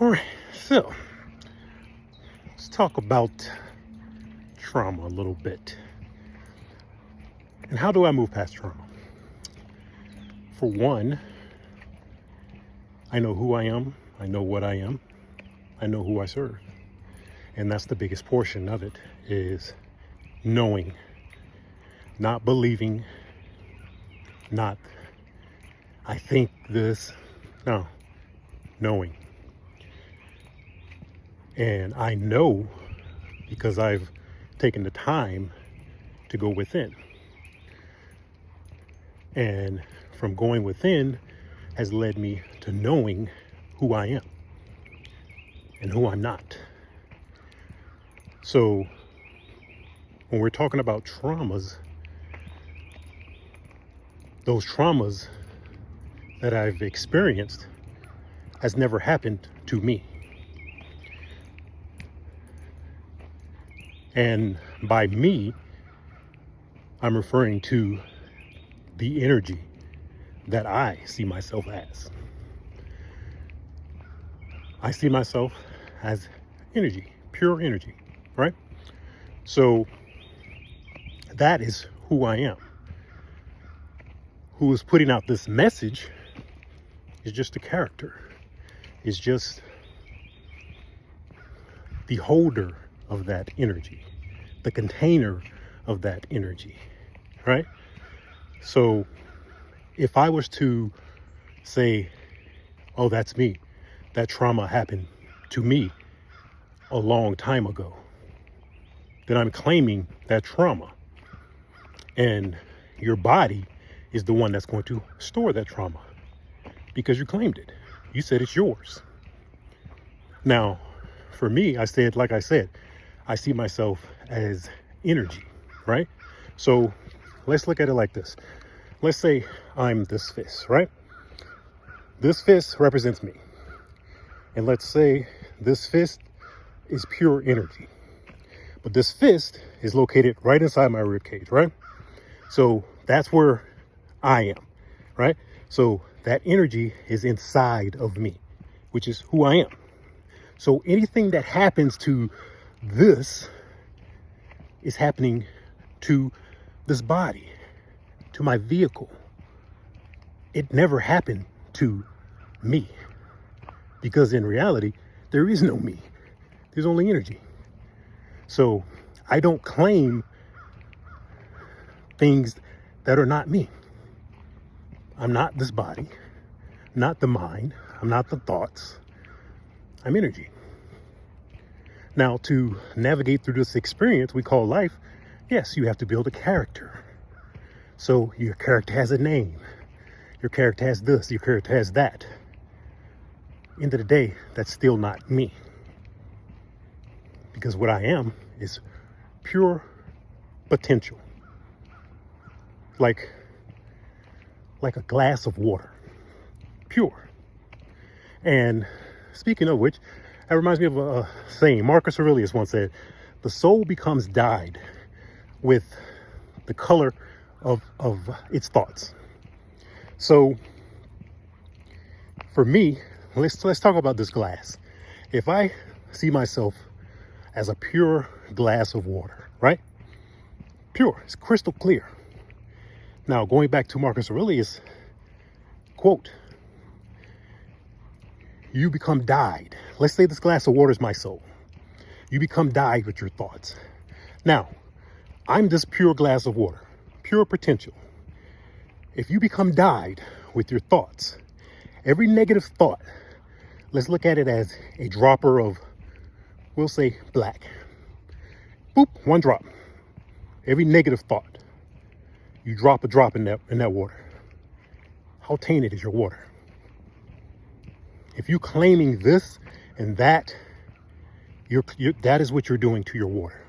All right, so let's talk about trauma a little bit. And how do I move past trauma? For one, I know who I am, I know what I am, I know who I serve. And that's the biggest portion of it, is knowing, not believing, not I think this, no, knowing. And I know because I've taken the time to go within. And from going within has led me to knowing who I am and who I'm not. So when we're talking about traumas, those traumas that I've experienced has never happened to me. And by me, I'm referring to the energy that I see myself as. I see myself as energy, pure energy, right? So that is who I am. Who is putting out this message is just a character. It's just the holder of that energy, the container of that energy, right? So if I was to say, oh, that's me, that trauma happened to me a long time ago, then I'm claiming that trauma. And your body is the one that's going to store that trauma because you claimed it. You said it's yours. Now, for me, like I said, I see myself as energy, right? So let's look at it like this. Let's say I'm this fist, right? This fist represents me. And let's say this fist is pure energy. But this fist is located right inside my rib cage, right? So that's where I am, right? So that energy is inside of me, which is who I am. So anything that happens to this is happening to this body, to my vehicle. It never happened to me, because in reality, there is no me. There's only energy. So I don't claim things that are not me. I'm not this body, not the mind, I'm not the thoughts. I'm energy. Now, to navigate through this experience we call life, yes, you have to build a character. So your character has a name. Your character has this, your character has that. End of the day, that's still not me. Because what I am is pure potential. Like a glass of water. Pure. And speaking of which, that reminds me of a saying. Marcus Aurelius once said, the soul becomes dyed with the color of its thoughts. So for me, let's talk about this glass. If I see myself as a pure glass of water, right? Pure, it's crystal clear. Now, going back to Marcus Aurelius, quote, you become dyed. Let's say this glass of water is my soul. You become dyed with your thoughts. Now, I'm this pure glass of water, pure potential. If you become dyed with your thoughts, every negative thought, let's look at it as a dropper of, we'll say, black. Boop, one drop. Every negative thought, you drop a drop in that water. How tainted is your water? If you're claiming this and that, that is what you're doing to your water.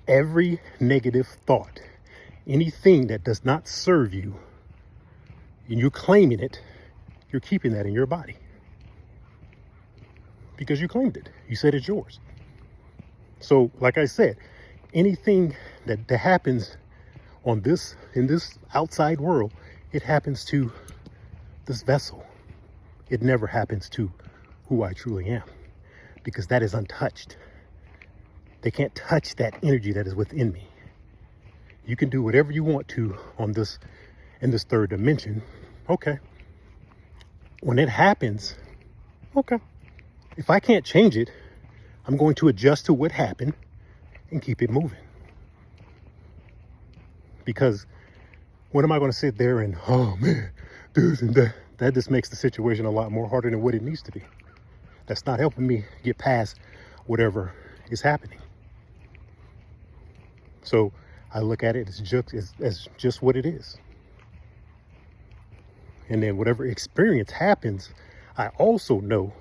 Every negative thought, anything that does not serve you, and you're claiming it, you're keeping that in your body. Because you claimed it. You said it's yours. So, like I said, anything that happens in this outside world, it happens to this vessel. It never happens to who I truly am, because that is untouched. They can't touch that energy that is within me. You can do whatever you want to on this, in this third dimension. Okay. When it happens, okay. If I can't change it, I'm going to adjust to what happened and keep it moving. Because what am I going to sit there and, oh man, this and that? That just makes the situation a lot more harder than what it needs to be. That's not helping me get past whatever is happening. So I look at it as just what it is. And then whatever experience happens, I also know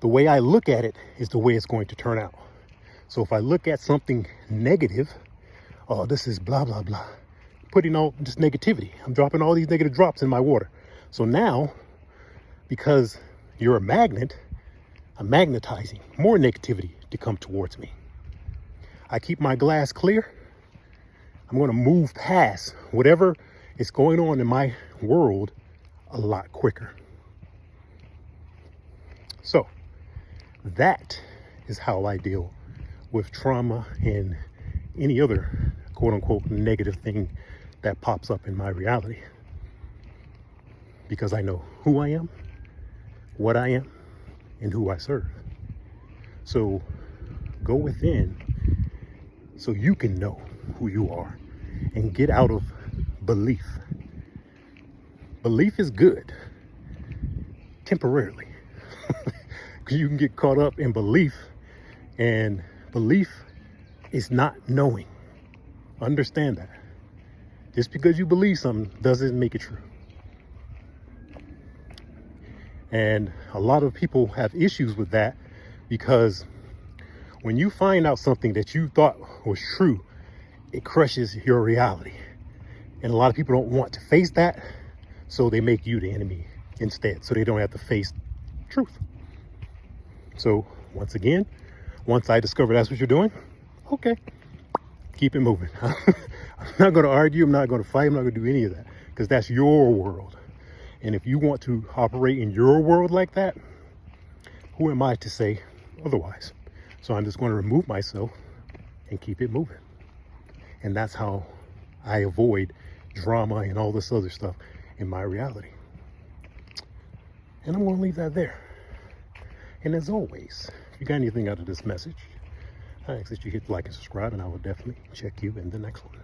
the way I look at it is the way it's going to turn out. So if I look at something negative, oh, this is blah, blah, blah, putting all this negativity. I'm dropping all these negative drops in my water. So now, because you're a magnet, I'm magnetizing more negativity to come towards me. I keep my glass clear. I'm going to move past whatever is going on in my world a lot quicker. So that is how I deal with trauma and any other quote unquote negative thing that pops up in my reality. Because I know who I am, what I am, and who I serve. So go within so you can know who you are and get out of belief. Belief is good temporarily. Because you can get caught up in belief, and belief is not knowing. Understand that. Just because you believe something doesn't make it true. And a lot of people have issues with that, because when you find out something that you thought was true, it crushes your reality. And a lot of people don't want to face that, so they make you the enemy instead, so they don't have to face truth. So once again, once I discover that's what you're doing, okay, keep it moving. I'm not going to argue. I'm not going to fight. I'm not going to do any of that, because that's your world. And if you want to operate in your world like that, who am I to say otherwise? So I'm just going to remove myself and keep it moving. And that's how I avoid drama and all this other stuff in my reality. And I'm going to leave that there. And as always, if you got anything out of this message, I ask that you hit like and subscribe, and I will definitely check you in the next one.